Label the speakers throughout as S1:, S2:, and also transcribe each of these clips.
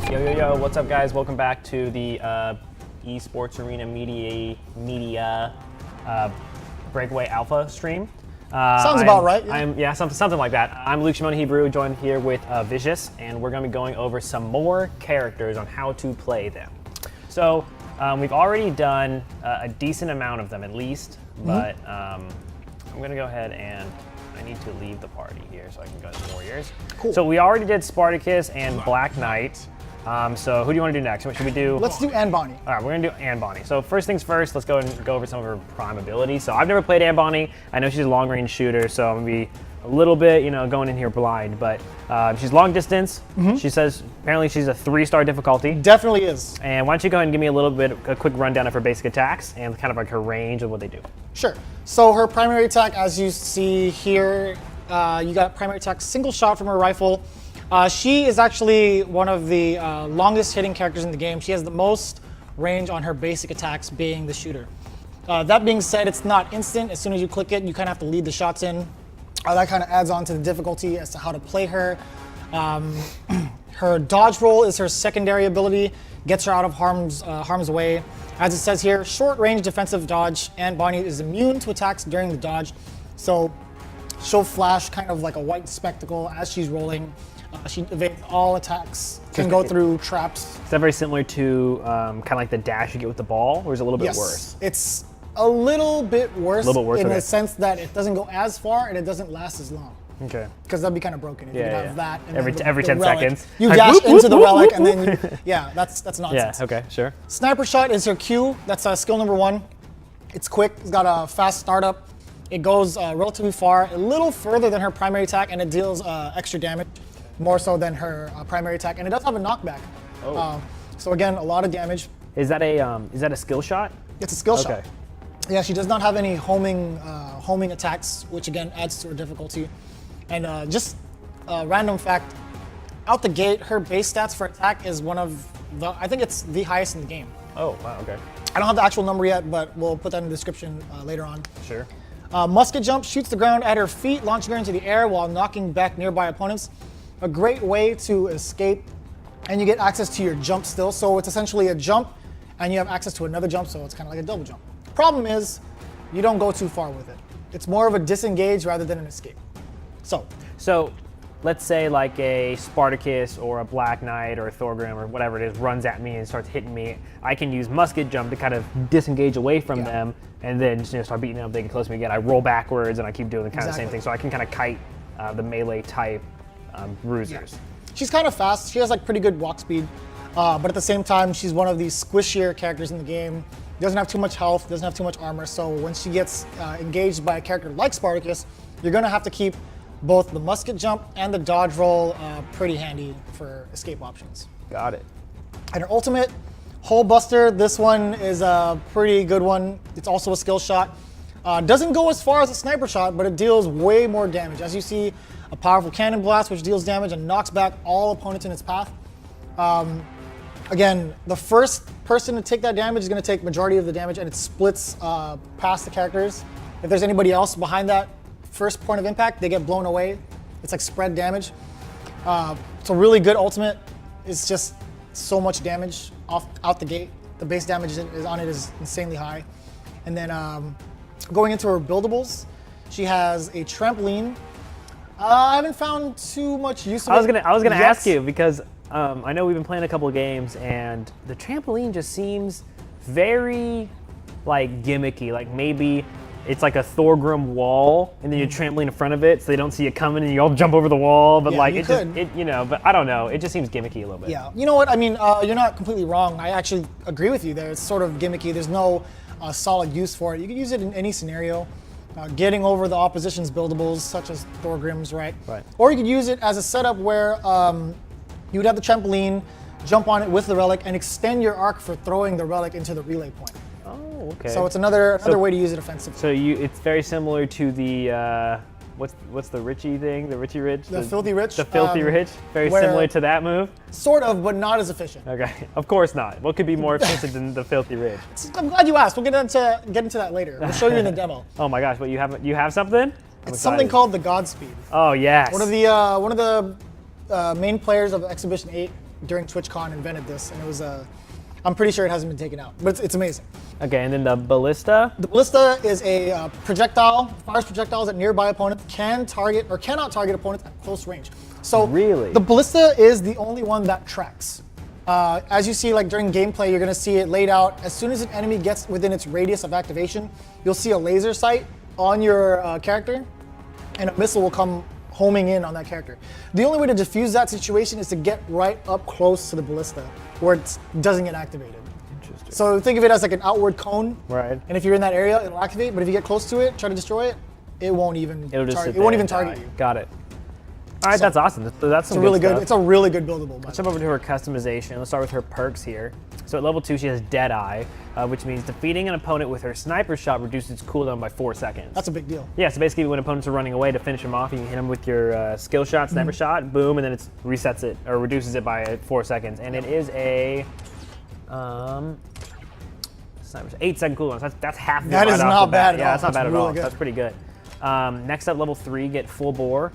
S1: Yo, what's up guys? Welcome back to the Esports Arena Media Breakaway Alpha stream.
S2: Sounds about right.
S1: Yeah, something like that. I'm Luke Brue, joined here with Vicious, and we're going to be going over some more characters on how to play them. So we've already done a decent amount of them at least, but I'm going to go ahead and I need to leave the party here so I can go to Warriors. Cool. So we already did Spartacus and Black Knight. So who do you want to do next? What should we do?
S2: Let's do Bonny.
S1: All right, we're going to do Bonny. So first things first, let's go and go over some of her prime abilities. So I've never played Bonny. I know she's a long-range shooter, so I'm going to be a little bit, going in here blind. But she's long distance. She says apparently she's a 3-star difficulty.
S2: Definitely is.
S1: And why don't you go ahead and give me a quick rundown of her basic attacks and kind of like her range of what they do.
S2: Sure. So her primary attack, as you see here, you got primary attack, single shot from her rifle. She is actually one of the longest hitting characters in the game. She has the most range on her basic attacks, being the shooter. That being said, it's not instant. As soon as you click it, you kind of have to lead the shots in. That kind of adds on to the difficulty as to how to play her. Her dodge roll is her secondary ability, gets her out of harm's way. As it says here, short range defensive dodge, and Bonny is immune to attacks during the dodge. So she'll flash kind of like a white spectacle as she's rolling. She evades all attacks, can go through traps.
S1: Is that very similar to kind of like the dash you get with the ball, or is it a little bit worse?
S2: It's a little bit worse, in
S1: okay.
S2: the sense that it doesn't go as far and it doesn't last as long.
S1: Okay.
S2: Because that'd be kind of broken if you have that. And
S1: every 10
S2: relic.
S1: seconds.
S2: You dash into the relic and then that's nonsense.
S1: Yeah, okay, sure.
S2: Sniper shot is her Q. That's skill number 1. It's quick, it's got a fast startup. It goes relatively far, a little further than her primary attack, and it deals extra damage, more so than her primary attack. And it does have a knockback. Oh. So again, a lot of damage.
S1: Is that a skill shot?
S2: It's a skill shot. Yeah, she does not have any homing attacks, which again adds to her difficulty. And just a random fact, out the gate, her base stats for attack is one of the, I think it's the highest in the game.
S1: Oh, wow, okay.
S2: I don't have the actual number yet, but we'll put that in the description later on.
S1: Sure.
S2: Musket jump shoots the ground at her feet, launching her into the air while knocking back nearby opponents. A great way to escape, and you get access to your jump still. So it's essentially a jump, and you have access to another jump, so it's kind of like a double jump. Problem is, you don't go too far with it. It's more of a disengage rather than an escape.
S1: So let's say like a Spartacus or a Black Knight or a Thorgrim or whatever it is runs at me and starts hitting me. I can use musket jump to kind of disengage away from them and then start beating them. They get close to me again. I roll backwards and I keep doing the kind of same thing. So I can kind of kite the melee type bruisers.
S2: Yeah. She's kind of fast. She has like pretty good walk speed, but at the same time, she's one of these squishier characters in the game. Doesn't have too much health, doesn't have too much armor. So when she gets engaged by a character like Spartacus, you're gonna have to keep both the musket jump and the dodge roll pretty handy for escape options.
S1: Got it.
S2: And her ultimate, Hole Buster, this one is a pretty good one. It's also a skill shot. Doesn't go as far as a sniper shot, but it deals way more damage. As you see, a powerful cannon blast which deals damage and knocks back all opponents in its path. Again, the first person to take that damage is going to take majority of the damage, and it splits past the characters. If there's anybody else behind that first point of impact, they get blown away. It's like spread damage. It's a really good ultimate. It's just so much damage out the gate. The base damage on it is insanely high. And then going into her buildables, she has a trampoline. I haven't found too much use of it.
S1: I was gonna ask you because I know we've been playing a couple of games and the trampoline just seems very like gimmicky. Like maybe it's like a Thorgrim wall, and then you trampoline in front of it, so they don't see it coming, and you all jump over the wall. But like but I don't know. It just seems gimmicky a little bit.
S2: Yeah, you know what? I mean, you're not completely wrong. I actually agree with you there. It's sort of gimmicky. There's no solid use for it. You can use it in any scenario, getting over the opposition's buildables, such as Thorgrim's, right?
S1: Right.
S2: Or you could use it as a setup where you would have the trampoline, jump on it with the relic, and extend your arc for throwing the relic into the relay point.
S1: Oh, okay.
S2: So it's another way to use it offensively.
S1: So it's very similar to the what's the Richie thing? The Richie Ridge?
S2: The Filthy Rich?
S1: The Filthy Ridge? Very similar to that move?
S2: Sort of, but not as efficient.
S1: Okay, of course not. What could be more efficient than the Filthy Ridge?
S2: I'm glad you asked. We'll get into that later. We'll show you in the demo.
S1: Oh my gosh, but you have something?
S2: It's something called the Godspeed.
S1: Oh yes.
S2: One of the main players of Exhibition 8 during TwitchCon invented this, and it was I'm pretty sure it hasn't been taken out, but it's amazing.
S1: Okay, and then the ballista.
S2: The ballista is a projectile, fires projectiles at nearby opponents, can target or cannot target opponents at close range. So
S1: Really?
S2: the ballista is the only one that tracks. As you see, like during gameplay, you're gonna see it laid out. As soon as an enemy gets within its radius of activation, you'll see a laser sight on your character, and a missile will come homing in on that character. The only way to defuse that situation is to get right up close to the ballista, where it doesn't get activated.
S1: Interesting.
S2: So think of it as like an outward cone.
S1: Right.
S2: And if you're in that area, it'll activate. But if you get close to it, try to destroy it, it won't even.
S1: It'll just sit
S2: it won't
S1: there
S2: even
S1: and
S2: target
S1: die.
S2: you.
S1: Got it. All right, that's awesome. That's some
S2: It's really
S1: good
S2: good.
S1: stuff.
S2: It's a really good buildable.
S1: Let's jump over to her customization. Let's start with her perks here. So at level 2, she has Deadeye, which means defeating an opponent with her sniper shot reduces its cooldown by 4 seconds.
S2: That's a big deal.
S1: Yeah, so basically when opponents are running away to finish them off, you can hit them with your skill shot, sniper shot, boom, and then it resets it, or reduces it by 4 seconds. And it is a sniper shot, 8-second cooldown. So that's half the
S2: That is not bad at all.
S1: Yeah, that's not bad at
S2: really
S1: all.
S2: good.
S1: That's pretty good. Next up, level 3, get full bore.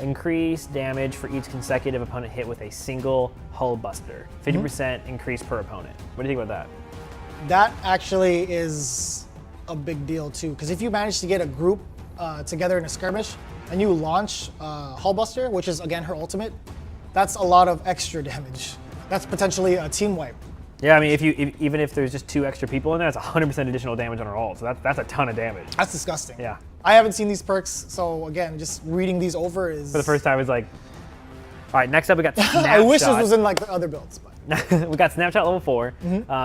S1: Increase damage for each consecutive opponent hit with a single hull buster. 50% increase per opponent. What do you think about that?
S2: That actually is a big deal too, because if you manage to get a group together in a skirmish and you launch Hull Buster, which is again her ultimate, that's a lot of extra damage. That's potentially a team wipe.
S1: Yeah, I mean, even if there's just 2 extra people in there, that's 100% additional damage on her ult. So that's a ton of damage.
S2: That's disgusting.
S1: Yeah.
S2: I haven't seen these perks, so again, just reading these over is.
S1: For the first time, it's like, all right. Next up, we got Snapshot.
S2: I wish this was in like the other builds, but.
S1: We got Snapshot level 4.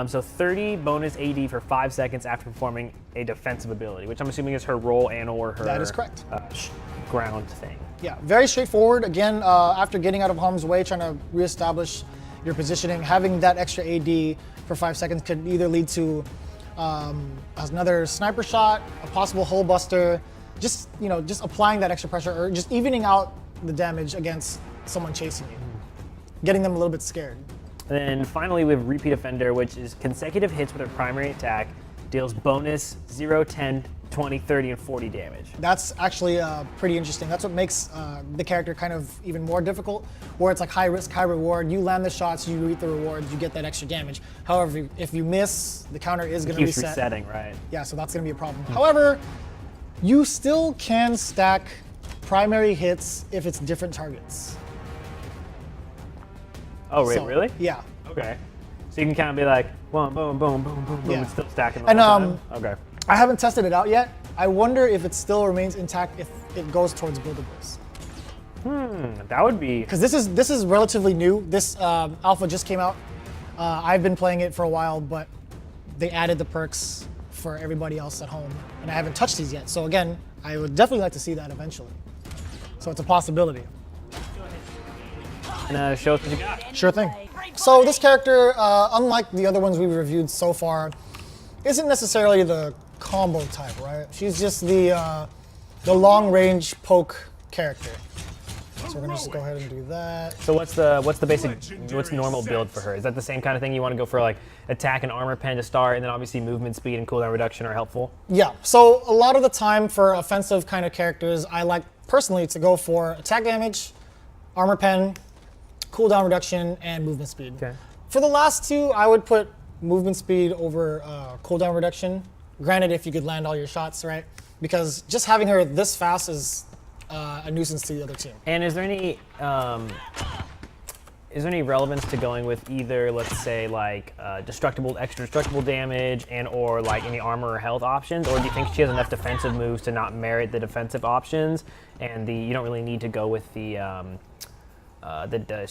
S1: So 30 bonus AD for 5 seconds after performing a defensive ability, which I'm assuming is her roll and or her.
S2: That is correct.
S1: Ground thing.
S2: Yeah, very straightforward. Again, after getting out of harm's way, trying to reestablish your positioning, having that extra AD for 5 seconds could either lead to another sniper shot, a possible hull buster, just applying that extra pressure, or just evening out the damage against someone chasing you, getting them a little bit scared.
S1: And then finally, we have Repeat Offender, which is consecutive hits with her primary attack, deals bonus 0, 10, 20, 30, and 40 damage.
S2: That's actually pretty interesting. That's what makes the character kind of even more difficult, where it's like high risk, high reward. You land the shots, you reap the rewards, you get that extra damage. However, if you miss, the counter is going to reset.
S1: Keeps resetting, right?
S2: Yeah, so that's going to be a problem. However, you still can stack primary hits if it's different targets.
S1: Oh,
S2: So,
S1: really?
S2: Yeah.
S1: Okay. So you can kind of be like, boom, boom, boom, boom, boom, boom,
S2: Yeah.
S1: and still stacking the
S2: And,
S1: whole time? Okay.
S2: I haven't tested it out yet. I wonder if it still remains intact if it goes towards buildables.
S1: That would be.
S2: Because this is relatively new. This alpha just came out. I've been playing it for a while, but they added the perks for everybody else at home, and I haven't touched these yet. So again, I would definitely like to see that eventually. So it's a possibility.
S1: And show us what you got.
S2: Sure thing. So this character, unlike the other ones we've reviewed so far, isn't necessarily the combo type, right? She's just the long-range poke character. So we're gonna just go ahead and do that.
S1: So what's normal build for her? Is that the same kind of thing you want to go for, like attack and armor pen to start, and then obviously movement speed and cooldown reduction are helpful?
S2: Yeah, so a lot of the time for offensive kind of characters, I like personally to go for attack damage, armor pen, cooldown reduction, and movement speed.
S1: Okay.
S2: For the last two, I would put movement speed over cooldown reduction. Granted, if you could land all your shots, right? Because just having her this fast is a nuisance to the other team.
S1: And is there any relevance to going with either, let's say, like extra destructible damage and or like any armor or health options, or do you think she has enough defensive moves to not merit the defensive options, and you don't really need to go with the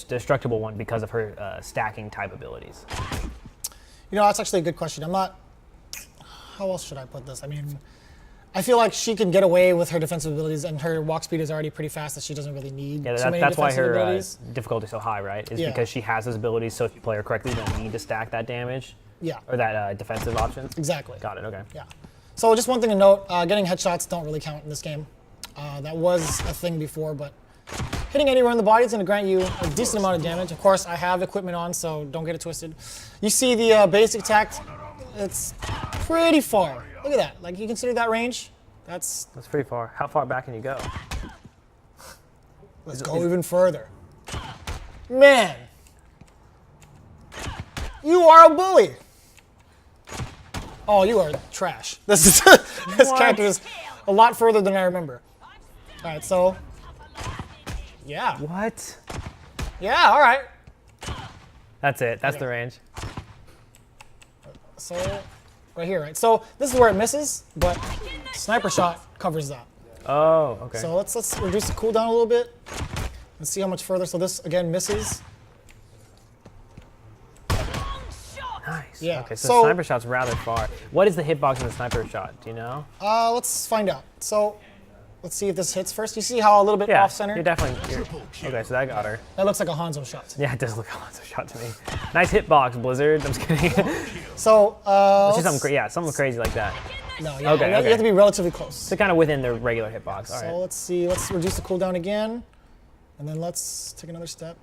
S1: destructible one because of her stacking type abilities?
S2: You know, that's actually a good question. How else should I put this? I mean, I feel like she can get away with her defensive abilities, and her walk speed is already pretty fast that she doesn't really need so many
S1: that's why
S2: defensive
S1: her
S2: abilities.
S1: difficulty is so high, right? Is
S2: Yeah.
S1: because she has those abilities, so if you play her correctly, you don't need to stack that damage.
S2: Yeah.
S1: Or that defensive option.
S2: Exactly.
S1: Got it, okay.
S2: Yeah. So just one thing to note, getting headshots don't really count in this game. That was a thing before, but hitting anywhere in the body is going to grant you a decent amount of damage. Of course, I have equipment on, so don't get it twisted. You see the basic attack, it's pretty far. Look at that. Like, you consider that range? That's
S1: pretty far. How far back can you go?
S2: Let's go even further. Man, You are a bully. Oh, you are trash. This character is a lot further than I remember. All right, so yeah.
S1: What?
S2: Yeah, all right.
S1: That's it. That's the range.
S2: So right here, right? So this is where it misses, but sniper shot covers that.
S1: Oh, okay.
S2: So let's reduce the cooldown a little bit and see how much further. So this again misses.
S1: Nice.
S2: Yeah.
S1: Okay, so sniper shot's rather far. What is the hitbox in the sniper shot? Do you know?
S2: Let's find out. So let's see if this hits first. You see how a little bit off center?
S1: You're definitely. Okay, so that got her.
S2: That looks like a Hanzo shot.
S1: Yeah, it does look like a Hanzo shot to me. Nice hitbox, Blizzard. I'm just kidding.
S2: So
S1: let's do something crazy like that.
S2: No, yeah, you have to be relatively close.
S1: So kind of within the regular hitbox. All right.
S2: So let's see. Let's reduce the cooldown again, and then let's take another step.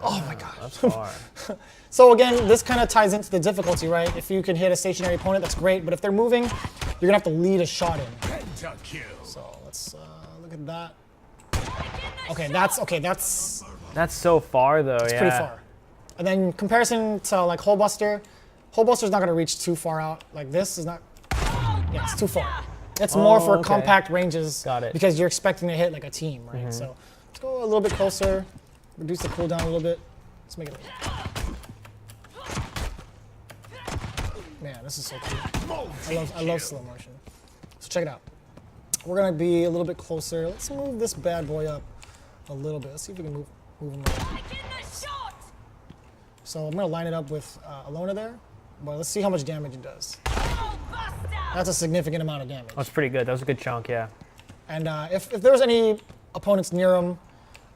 S2: Oh my god.
S1: That's far.
S2: So again, this kind of ties into the difficulty, right? If you can hit a stationary opponent, that's great. But if they're moving, you're gonna have to lead a shot in. So let's look at that. Okay, that's
S1: so far though.
S2: pretty far. And then in comparison to like Hullbuster's not gonna reach too far out. Like this is not. Yeah, it's too far. It's more for compact ranges.
S1: Got it.
S2: Because you're expecting to hit like a team, right? So let's go a little bit closer. Reduce the cooldown a little bit. Let's make it. Man, this is so cool. I love slow motion. So check it out. We're gonna be a little bit closer. Let's move this bad boy up a little bit. Let's see if we can move him up. So I'm gonna line it up with Alona there, but let's see how much damage it does. That's a significant amount of damage.
S1: That's pretty good. That was a good chunk, yeah.
S2: And if there was any opponents near him,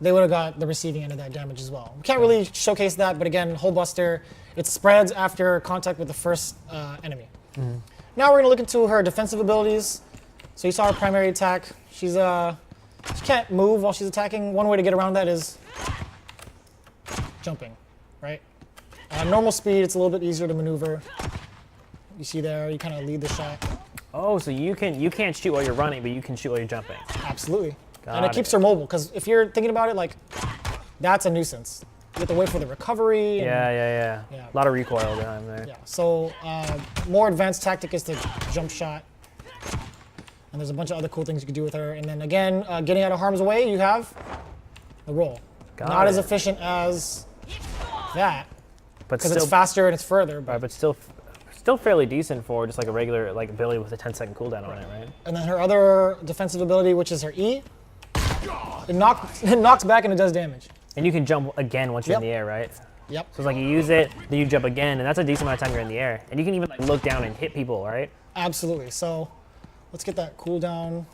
S2: they would have got the receiving end of that damage as well. We can't really showcase that, but again, Hullbuster, it spreads after contact with the first enemy. Now we're gonna look into her defensive abilities. So you saw her primary attack. She can't move while she's attacking. One way to get around that is jumping, right? Normal speed, it's a little bit easier to maneuver. You see there, you kind of lead the shot.
S1: Oh, so you can't shoot while you're running, but you can shoot while you're jumping.
S2: Absolutely. And it keeps her mobile, because if you're thinking about it, like, that's a nuisance. You have to wait for the recovery. And,
S1: Yeah. A lot of recoil behind there.
S2: Yeah, so more advanced tactic is the jump shot. And there's a bunch of other cool things you can do with her. And then again, getting out of harm's way, you have the roll. Not as efficient as that, because it's faster and it's further.
S1: Right, but still fairly decent for just like a regular ability with a 10-second cooldown on it, right?
S2: And then her other defensive ability, which is her E, it knocks back and it does damage.
S1: And you can jump again once you're in the air, right?
S2: Yep.
S1: So it's like you use it, then you jump again, and that's a decent amount of time you're in the air. And you can even look down and hit people, right?
S2: Absolutely. So let's get that cooldown.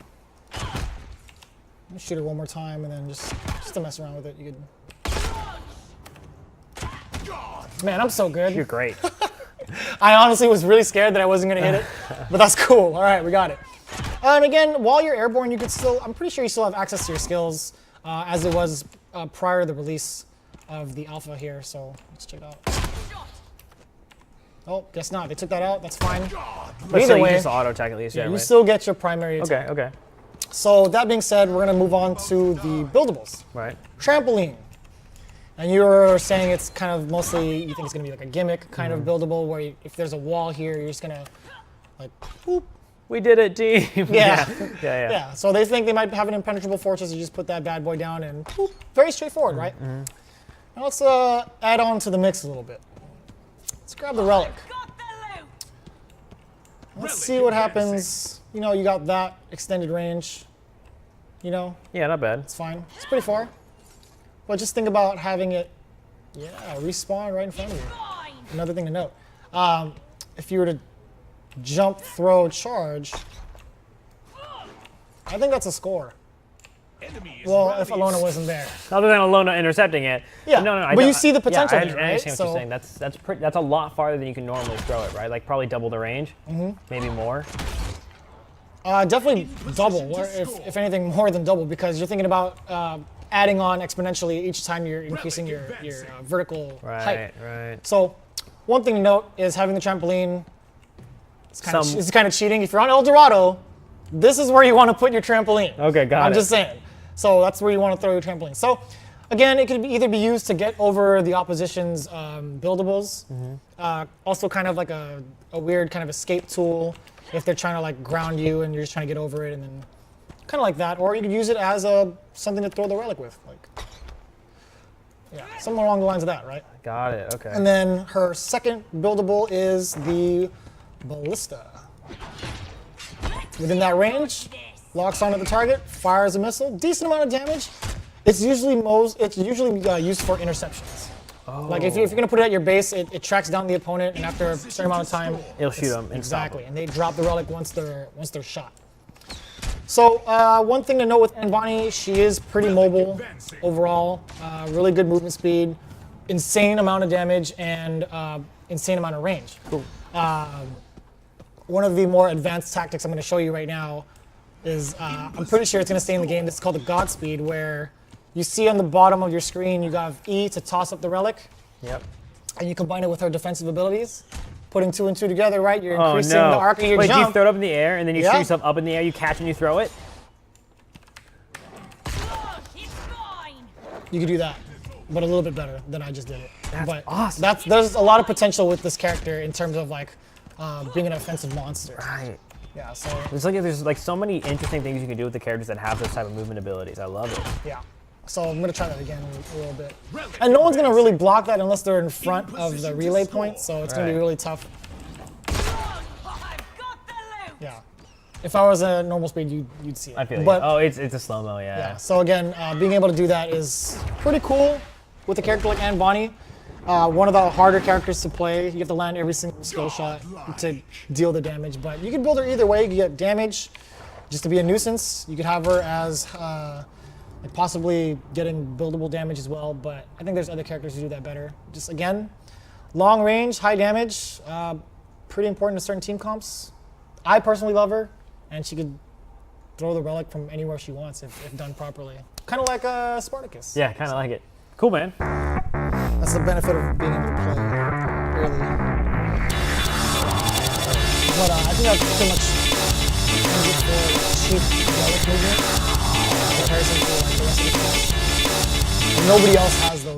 S2: Let me shoot her one more time, and then just to mess around with it, you could. Man, I'm so good.
S1: You're great.
S2: I honestly was really scared that I wasn't gonna hit it, but that's cool. All right, we got it. And again, while you're airborne, you could I'm pretty sure you still have access to your skills as it was prior to the release of the alpha here. So let's check it out. Oh, guess not. They took that out. That's fine.
S1: But either way, you just auto attack at least. Yeah,
S2: you still get your primary attack.
S1: Okay.
S2: So that being said, we're gonna move on to the buildables.
S1: Right.
S2: Trampoline. And you were saying it's kind of mostly, you think it's gonna be like a gimmick kind of buildable, where if there's a wall here, you're just gonna like, whoop.
S1: We did it, team.
S2: Yeah. So they think they might have an impenetrable fortress. You just put that bad boy down and whoop. Very straightforward, right? Now let's add on to the mix a little bit. Let's grab the relic. Let's see what happens. You know, you got that extended range. You know?
S1: Yeah, not bad.
S2: It's fine. It's pretty far. But just think about having it, respawn right in front of you. Another thing to note. If you were to jump, throw, charge, I think that's a score. Well, if Alona wasn't there.
S1: Other than Alona intercepting it.
S2: Yeah,
S1: no,
S2: but you see the potential
S1: I
S2: there, right?
S1: understand what you're saying. That's a lot farther than you can normally throw it, right? Like probably double the range, maybe more.
S2: Definitely double, or if anything more than double, because you're thinking about adding on exponentially each time you're increasing your vertical height.
S1: Right.
S2: So one thing to note is having the trampoline. It's kind of cheating. If you're on El Dorado, this is where you want to put your trampoline.
S1: Okay, got it.
S2: I'm just saying. So that's where you want to throw your trampoline. So Again, it could either be used to get over the opposition's buildables. Also kind of like a weird kind of escape tool if they're trying to like ground you and you're just trying to get over it, and then kind of like that. Or you could use it as something to throw the relic with. Like, yeah, something along the lines of that, right?
S1: Got it, okay.
S2: And then her second buildable is the Ballista. Within that range, locks onto the target, fires a missile, decent amount of damage. It's usually used for interceptions.
S1: Oh.
S2: Like if you're going to put it at your base, it tracks down the opponent, and after a certain amount of time,
S1: It'll shoot them.
S2: Exactly, and they drop the relic once they're shot. So one thing to note with Bonny, she is pretty mobile overall. Really good movement speed, insane amount of damage, and insane amount of range.
S1: Cool.
S2: One of the more advanced tactics I'm going to show you right now is, I'm pretty sure it's going to stay in the game. This is called the Godspeed, where you see on the bottom of your screen, you got E to toss up the relic.
S1: Yep.
S2: And you combine it with her defensive abilities. Putting 2 and 2 together, right? You're increasing the arc of your
S1: Wait,
S2: jump.
S1: do you throw it up in the air and then you shoot yourself up in the air, you catch and you throw it?
S2: You could do that, but a little bit better than I just did it.
S1: That's awesome.
S2: There's a lot of potential with this character in terms of like being an offensive monster.
S1: Right.
S2: Yeah, so.
S1: There's like so many interesting things you can do with the characters that have those type of movement abilities. I love it.
S2: Yeah. So I'm gonna try that again a little bit. And no one's gonna really block that unless they're in front of the relay point, so it's gonna be really tough. Yeah. If I was a normal speed, you'd see it.
S1: I feel you.
S2: But,
S1: Oh, it's a slow-mo, yeah.
S2: Yeah, so again, being able to do that is pretty cool with a character like Bonny. One of the harder characters to play. You have to land every single skill shot to deal the damage, but you can build her either way. You can get damage just to be a nuisance. You could have her as like possibly getting buildable damage as well, but I think there's other characters who do that better. Just again, long range, high damage, pretty important to certain team comps. I personally love her, and she could throw the relic from anywhere she wants if done properly. Kind of like Spartacus.
S1: Yeah, kind of like it. Cool, man.
S2: That's the benefit of being able to play early. But I think that's pretty much it for cheap relic movement in comparison to like the rest of the class. And nobody else has those.